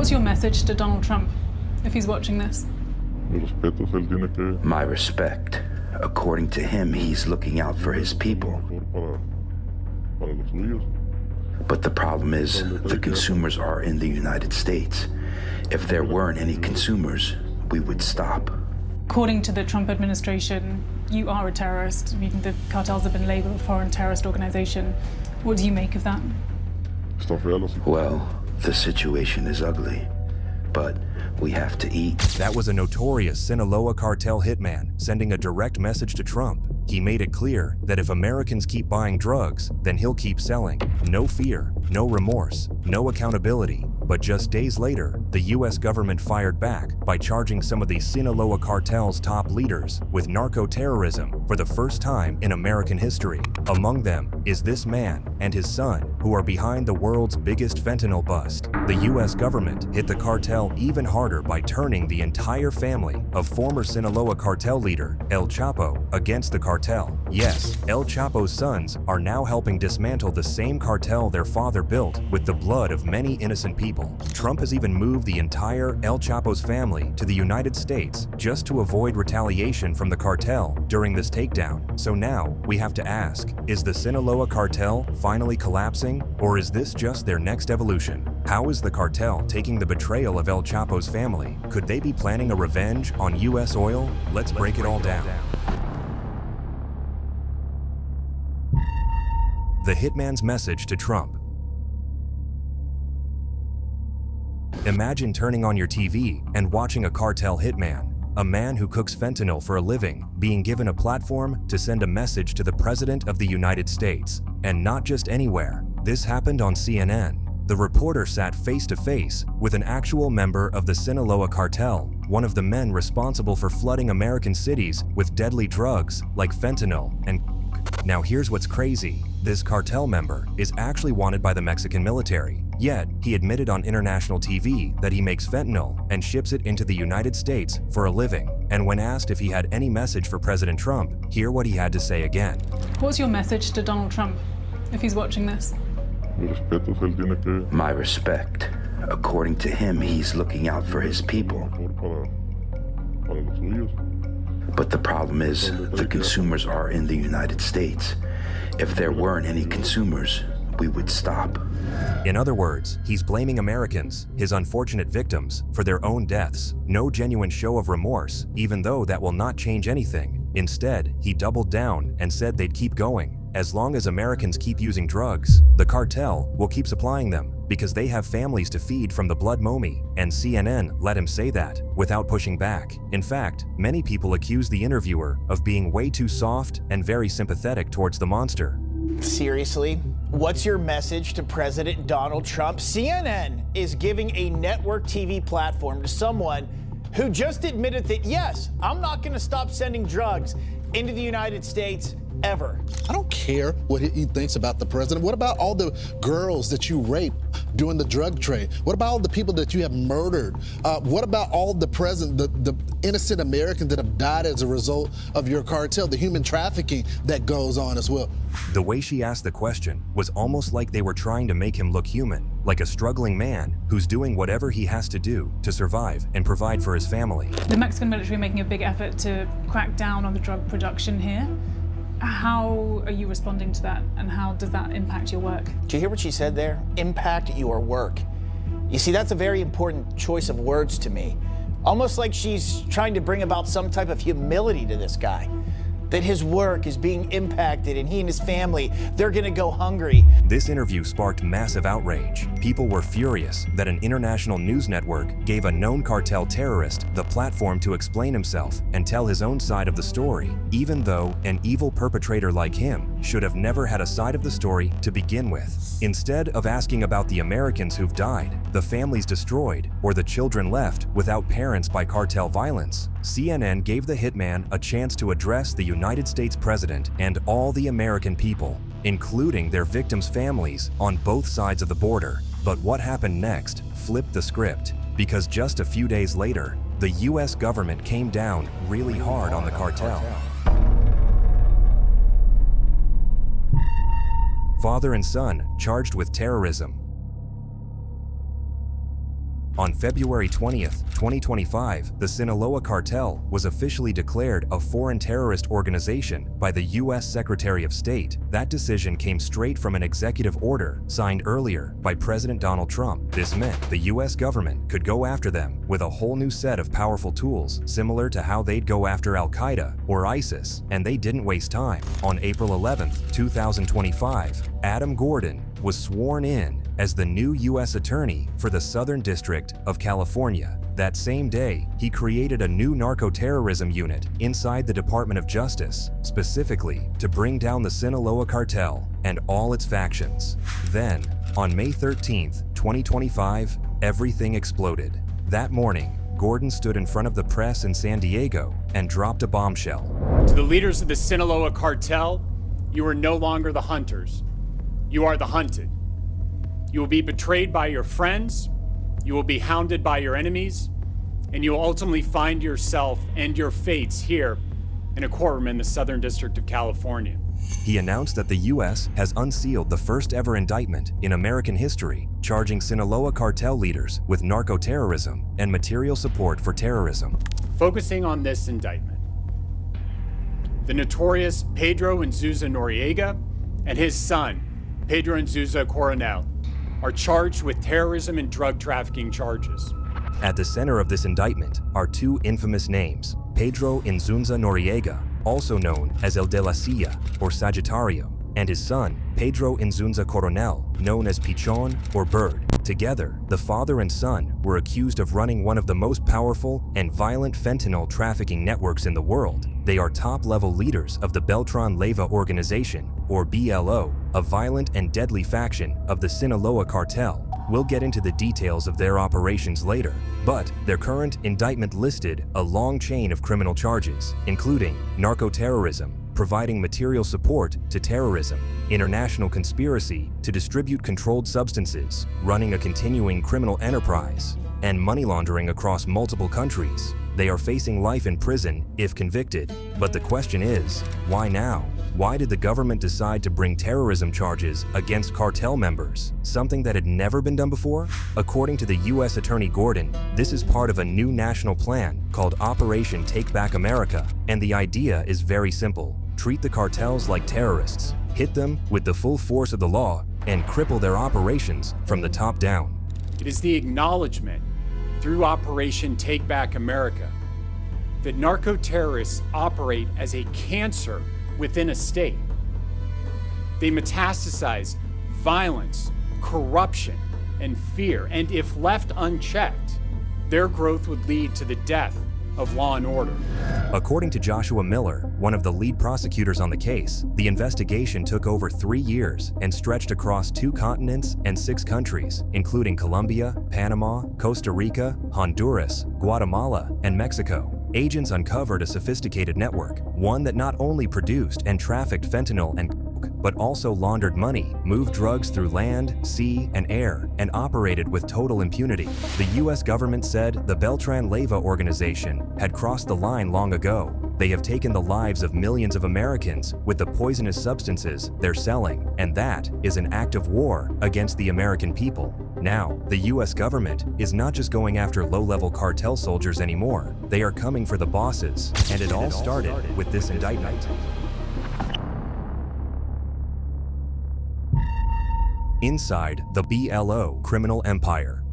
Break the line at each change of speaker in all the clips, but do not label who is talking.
What's your message to Donald Trump if he's watching this?
My respect. According to him, he's looking out for his people. But the problem is, the consumers are in the United States. If there weren't any consumers, we would stop.
According to the Trump administration, you are a terrorist. The cartels have been labeled a foreign terrorist organization. What do you make of that?
Well, the situation is ugly, but we have to eat.
That was a notorious Sinaloa Cartel Hitman sending a direct message to Trump. He made it clear that if Americans keep buying drugs, then he'll keep selling. No fear, no remorse, no accountability. But just days later, the US government fired back by charging some of the Sinaloa cartel's top leaders with narco-terrorism for the first time in American history. Among them is this man and his son, who are behind the world's biggest fentanyl bust. The US government hit the cartel even harder by turning the entire family of former Sinaloa cartel leader El Chapo against the cartel. Yes, El Chapo's sons are now helping dismantle the same cartel their father built with the blood of many innocent people. Trump has even moved the entire El Chapo's family to the United States just to avoid retaliation from the cartel during this takedown. So now we have to ask, is the Sinaloa cartel finally collapsing, or is this just their next evolution? How is the cartel taking the betrayal of El Chapo's family? Could they be planning a revenge on US oil? Let's break it all down. The hitman's message to Trump. Imagine turning on your TV and watching a cartel hitman, a man who cooks fentanyl for a living, being given a platform to send a message to the President of the United States. And not just anywhere. This happened on CNN. The reporter sat face to face with an actual member of the Sinaloa cartel, one of the men responsible for flooding American cities with deadly drugs like fentanyl and Now here's what's crazy. This cartel member is actually wanted by the Mexican military. Yet, he admitted on international TV that he makes fentanyl and ships it into the United States for a living. And when asked if he had any message for President Trump, hear what he had to say again.
What's your message to Donald Trump if he's watching this?
My respect. According to him, he's looking out for his people. But the problem is, the consumers are in the United States. If there weren't any consumers, we would stop.
In other words, he's blaming Americans, his unfortunate victims, for their own deaths. No genuine show of remorse, even though that will not change anything. Instead, he doubled down and said they'd keep going. As long as Americans keep using drugs, the cartel will keep supplying them because they have families to feed from the blood mommy, and CNN let him say that without pushing back. In fact, many people accuse the interviewer of being way too soft and very sympathetic towards the monster.
Seriously? What's your message to President Donald Trump? CNN is giving a network TV platform to someone who just admitted that, yes, I'm not going to stop sending drugs into the United States ever.
I don't care what he thinks about the president. What about all the girls that you rape during the drug trade? What about all the people that you have murdered? What about all the innocent Americans that have died as a result of your cartel, the human trafficking that goes on as well?
The way she asked the question was almost like they were trying to make him look human, like a struggling man who's doing whatever he has to do to survive and provide for his family.
The Mexican military are making a big effort to crack down on the drug production here. How are you responding to that, and how does that impact your work?
Do you hear what she said there? Impact your work. You see, that's a very important choice of words to me. Almost like she's trying to bring about some type of humility to this guy. That his work is being impacted and he and his family, they're gonna go hungry.
This interview sparked massive outrage. People were furious that an international news network gave a known cartel terrorist the platform to explain himself and tell his own side of the story, even though an evil perpetrator like him should have never had a side of the story to begin with. Instead of asking about the Americans who've died, the families destroyed, or the children left without parents by cartel violence, CNN gave the hitman a chance to address the United States president and all the American people, including their victims' families on both sides of the border. But what happened next flipped the script, because just a few days later, the US government came down really hard on the cartel. Father and son charged with terrorism. On February 20th, 2025, the Sinaloa Cartel was officially declared a foreign terrorist organization by the U.S. Secretary of State. That decision came straight from an executive order signed earlier by President Donald Trump. This meant the U.S. government could go after them with a whole new set of powerful tools, similar to how they'd go after Al-Qaeda or ISIS, and they didn't waste time. On April 11th, 2025, Adam Gordon was sworn in as the new U.S. Attorney for the Southern District of California. That same day, he created a new Narco-Terrorism Unit inside the Department of Justice, specifically to bring down the Sinaloa Cartel and all its factions. Then, on May 13th, 2025, everything exploded. That morning, Gordon stood in front of the press in San Diego and dropped a bombshell.
To the leaders of the Sinaloa Cartel, you are no longer the hunters. You are the hunted. You will be betrayed by your friends, you will be hounded by your enemies, and you will ultimately find yourself and your fates here in a courtroom in the Southern District of California.
He announced that the U.S. has unsealed the first ever indictment in American history, charging Sinaloa cartel leaders with narco-terrorism and material support for terrorism.
Focusing on this indictment, the notorious Pedro Inzunza Noriega and his son, Pedro Inzunza Coronel, are charged with terrorism and drug trafficking charges.
At the center of this indictment are two infamous names, Pedro Inzunza Noriega, also known as El de la Silla or Sagittario, and his son, Pedro Inzunza Coronel, known as Pichon or Bird. Together, the father and son were accused of running one of the most powerful and violent fentanyl trafficking networks in the world. They are top-level leaders of the Beltran Leyva organization, or BLO, a violent and deadly faction of the Sinaloa Cartel. We'll get into the details of their operations later, but their current indictment listed a long chain of criminal charges, including narco-terrorism, providing material support to terrorism, international conspiracy to distribute controlled substances, running a continuing criminal enterprise, and money laundering across multiple countries. They are facing life in prison if convicted. But the question is, why now? Why did the government decide to bring terrorism charges against cartel members, something that had never been done before? According to the U.S. Attorney Gordon, this is part of a new national plan called Operation Take Back America, and the idea is very simple. Treat the cartels like terrorists, hit them with the full force of the law, and cripple their operations from the top down.
It is the acknowledgement through Operation Take Back America that narco-terrorists operate as a cancer within a state. They metastasize violence, corruption, and fear, and if left unchecked, their growth would lead to the death of law and order.
According to Joshua Miller, one of the lead prosecutors on the case, the investigation took over 3 years and stretched across 2 continents and 6 countries, including Colombia, Panama, Costa Rica, Honduras, Guatemala, and Mexico. Agents uncovered a sophisticated network, one that not only produced and trafficked fentanyl and coke, but also laundered money, moved drugs through land, sea, and air, and operated with total impunity. The U.S. government said the Beltran Leyva organization had crossed the line long ago. They have taken the lives of millions of Americans with the poisonous substances they're selling, and that is an act of war against the American people. Now, the U.S. government is not just going after low-level cartel soldiers anymore. They are coming for the bosses, and it all started with this indictment. Inside the BLO criminal empire.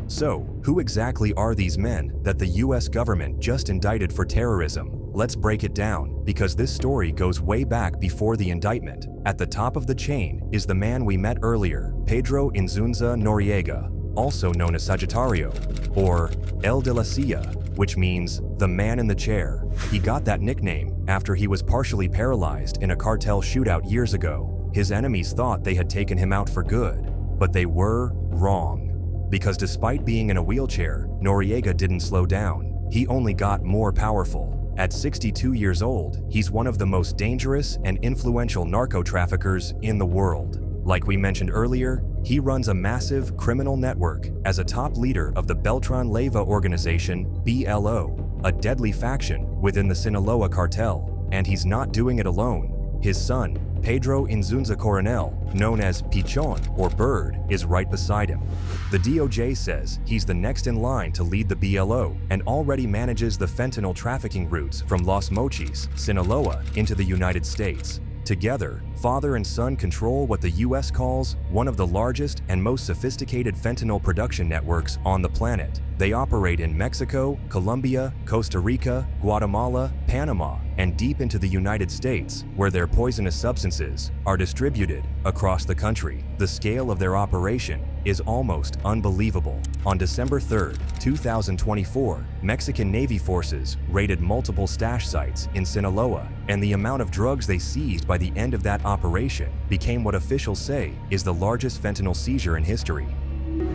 So, who exactly are these men that the US government just indicted for terrorism? Let's break it down, because this story goes way back before the indictment. At the top of the chain is the man we met earlier, Pedro Inzunza Noriega, also known as Sagittario, or El de la Silla, which means the man in the chair. He got that nickname after he was partially paralyzed in a cartel shootout years ago. His enemies thought they had taken him out for good, but they were wrong. Because despite being in a wheelchair, Noriega didn't slow down. He only got more powerful. At 62 years old, he's one of the most dangerous and influential narco-traffickers in the world. Like we mentioned earlier, he runs a massive criminal network as a top leader of the Beltran Leyva organization, BLO, a deadly faction within the Sinaloa Cartel. And he's not doing it alone. His son, Pedro Inzunza Coronel, known as Pichon or Bird, is right beside him. The DOJ says he's the next in line to lead the BLO and already manages the fentanyl trafficking routes from Los Mochis, Sinaloa, into the United States. Together, father and son control what the U.S. calls one of the largest and most sophisticated fentanyl production networks on the planet. They operate in Mexico, Colombia, Costa Rica, Guatemala, Panama, and deep into the United States, where their poisonous substances are distributed across the country. The scale of their operation is almost unbelievable. On December 3, 2024, Mexican Navy forces raided multiple stash sites in Sinaloa, and the amount of drugs they seized by the end of that operation became what officials say is the largest fentanyl seizure in history.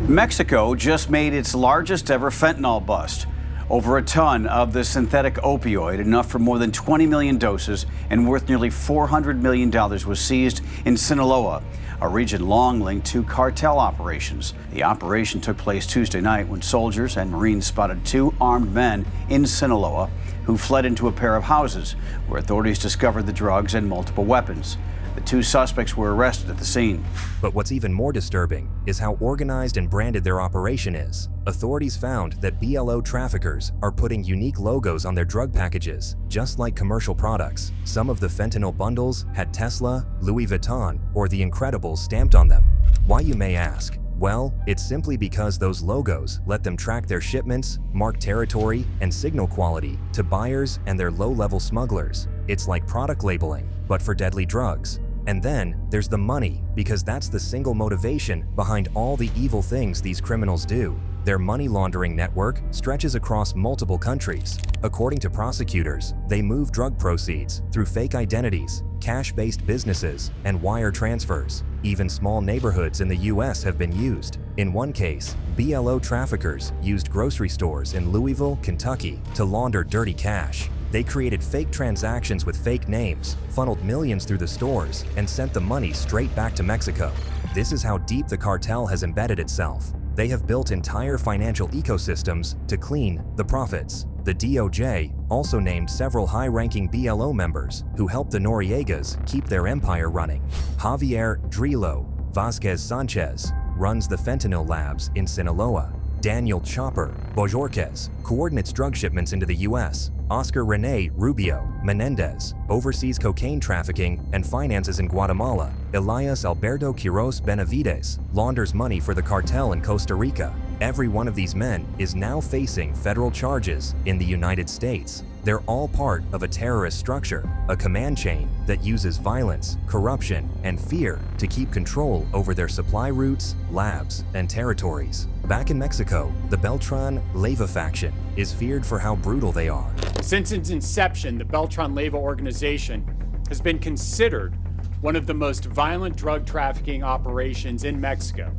Mexico just made its largest ever fentanyl bust. Over a ton of the synthetic opioid, enough for more than 20 million doses and worth nearly $400 million, was seized in Sinaloa, a region long linked to cartel operations. The operation took place Tuesday night when soldiers and Marines spotted two armed men in Sinaloa who fled into a pair of houses, where authorities discovered the drugs and multiple weapons. The two suspects were arrested at the scene.
But what's even more disturbing is how organized and branded their operation is. Authorities found that BLO traffickers are putting unique logos on their drug packages, just like commercial products. Some of the fentanyl bundles had Tesla, Louis Vuitton, or The Incredibles stamped on them. Why, you may ask? Well, it's simply because those logos let them track their shipments, mark territory, and signal quality to buyers and their low-level smugglers. It's like product labeling, but for deadly drugs. And then there's the money, because that's the single motivation behind all the evil things these criminals do. Their money laundering network stretches across multiple countries. According to prosecutors, they move drug proceeds through fake identities, cash-based businesses, and wire transfers. Even small neighborhoods in the U.S. have been used. In one case, BLO traffickers used grocery stores in Louisville, Kentucky to launder dirty cash. They created fake transactions with fake names, funneled millions through the stores, and sent the money straight back to Mexico. This is how deep the cartel has embedded itself. They have built entire financial ecosystems to clean the profits. The DOJ also named several high-ranking BLO members who helped the Noriegas keep their empire running. Javier Drilo Vasquez Sanchez runs the fentanyl labs in Sinaloa. Daniel Chopper Bojorquez coordinates drug shipments into the U.S. Oscar Rene Rubio Menendez oversees cocaine trafficking and finances in Guatemala. Elias Alberto Quiros Benavides launders money for the cartel in Costa Rica. Every one of these men is now facing federal charges in the United States. They're all part of a terrorist structure, a command chain that uses violence, corruption, and fear to keep control over their supply routes, labs, and territories. Back in Mexico, the Beltran Leyva faction is feared for how brutal they are.
Since its inception, the Beltran Leyva organization has been considered one of the most violent drug trafficking operations in Mexico,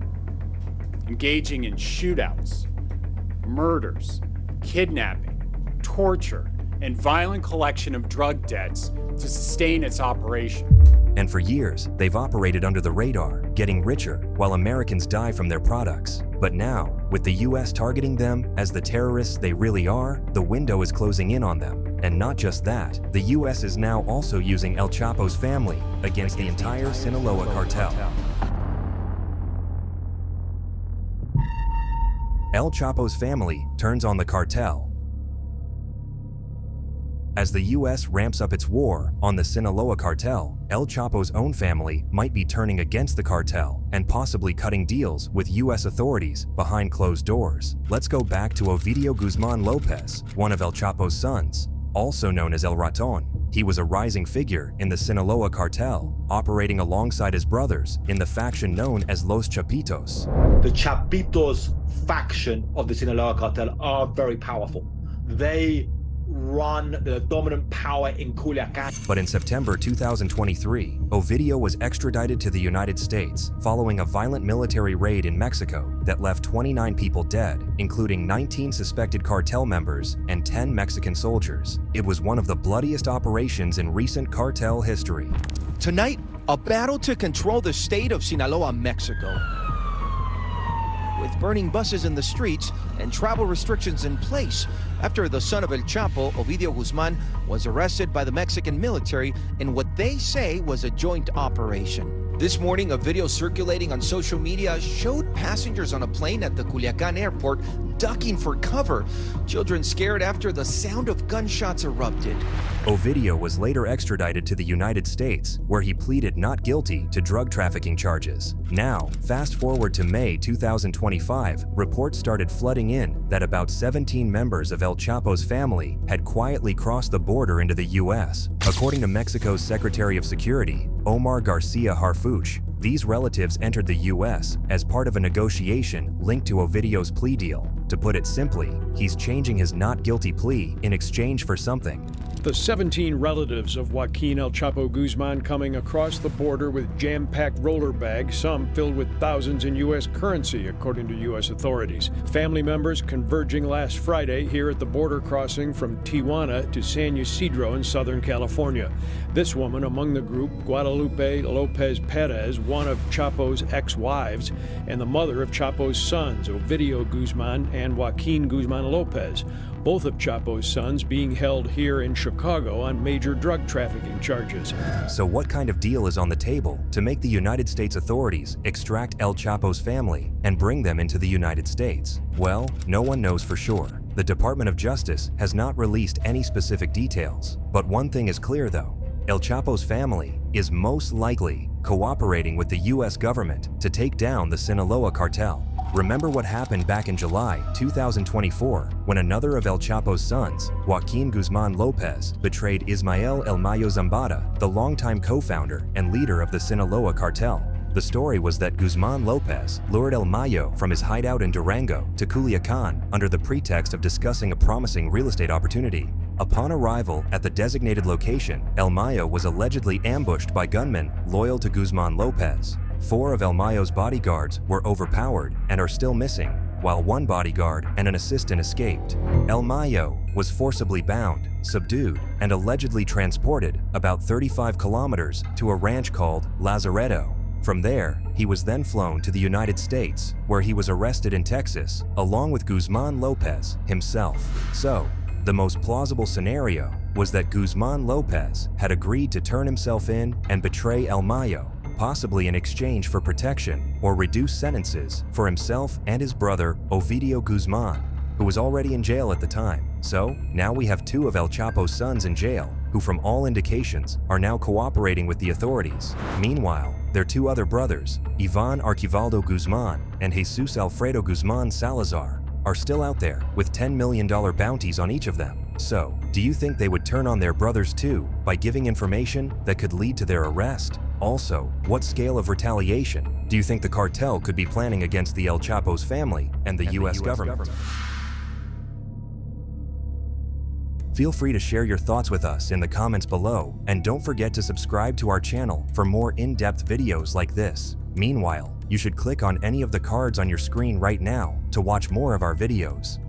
engaging in shootouts, murders, kidnapping, torture, and violent collection of drug debts to sustain its operation.
And for years, they've operated under the radar, getting richer while Americans die from their products. But now, with the US targeting them as the terrorists they really are, the window is closing in on them. And not just that, the US is now also using El Chapo's family against the entire Sinaloa cartel. El Chapo's family turns on the cartel. As the U.S. ramps up its war on the Sinaloa Cartel, El Chapo's own family might be turning against the cartel and possibly cutting deals with U.S. authorities behind closed doors. Let's go back to Ovidio Guzman Lopez, one of El Chapo's sons, also known as El Raton. He was a rising figure in the Sinaloa Cartel, operating alongside his brothers in the faction known as Los Chapitos.
The Chapitos faction of the Sinaloa Cartel are very powerful. They run the dominant power in Culiacan.
But in September 2023, Ovidio was extradited to the United States following a violent military raid in Mexico that left 29 people dead, including 19 suspected cartel members and 10 Mexican soldiers. It was one of the bloodiest operations in recent cartel history.
Tonight, a battle to control the state of Sinaloa, Mexico. with burning buses in the streets and travel restrictions in place after the son of El Chapo, Ovidio Guzman, was arrested by the Mexican military in what they say was a joint operation. This morning, a video circulating on social media showed passengers on a plane at the Culiacan airport ducking for cover, children scared after the sound of gunshots erupted.
Ovidio was later extradited to the United States, where he pleaded not guilty to drug trafficking charges. Now, fast forward to May 2025, reports started flooding in that about 17 members of El Chapo's family had quietly crossed the border into the U.S. According to Mexico's Secretary of Security, Omar Garcia Harfuch, these relatives entered the U.S. as part of a negotiation linked to Ovidio's plea deal. To put it simply, he's changing his not guilty plea in exchange for something.
The 17 relatives of Joaquin El Chapo Guzman coming across the border with jam-packed roller bags, some filled with thousands in U.S. currency, according to U.S. authorities. Family members converging last Friday here at the border crossing from Tijuana to San Ysidro in Southern California. This woman among the group, Guadalupe Lopez Perez, one of Chapo's ex-wives, and the mother of Chapo's sons, Ovidio Guzman and Joaquin Guzman Lopez, both of Chapo's sons being held here in Chicago on major drug trafficking charges.
So what kind of deal is on the table to make the United States authorities extract El Chapo's family and bring them into the United States? Well, no one knows for sure. The Department of Justice has not released any specific details. But one thing is clear though, El Chapo's family is most likely cooperating with the U.S. government to take down the Sinaloa cartel. Remember what happened back in July 2024 when another of El Chapo's sons, Joaquin Guzman Lopez, betrayed Ismael El Mayo Zambada, the longtime co-founder and leader of the Sinaloa cartel. The story was that Guzman Lopez lured El Mayo from his hideout in Durango to Culiacan under the pretext of discussing a promising real estate opportunity. Upon arrival at the designated location, El Mayo was allegedly ambushed by gunmen loyal to Guzman Lopez. 4 of El Mayo's bodyguards were overpowered and are still missing, while 1 bodyguard and an assistant escaped. El Mayo was forcibly bound, subdued, and allegedly transported about 35 kilometers to a ranch called Lazaretto. From there, he was then flown to the United States, where he was arrested in Texas, along with Guzman Lopez himself. So, the most plausible scenario was that Guzman Lopez had agreed to turn himself in and betray El Mayo, possibly in exchange for protection or reduced sentences for himself and his brother Ovidio Guzman, who was already in jail at the time. So now we have 2 of El Chapo's sons in jail, who from all indications are now cooperating with the authorities. Meanwhile, their 2 other brothers, Ivan Archivaldo Guzman and Jesus Alfredo Guzman Salazar, are still out there with $10 million bounties on each of them. So, do you think they would turn on their brothers too by giving information that could lead to their arrest? Also, what scale of retaliation do you think the cartel could be planning against the El Chapo's family and the U.S. government? Feel free to share your thoughts with us in the comments below, and don't forget to subscribe to our channel for more in-depth videos like this. Meanwhile, you should click on any of the cards on your screen right now to watch more of our videos.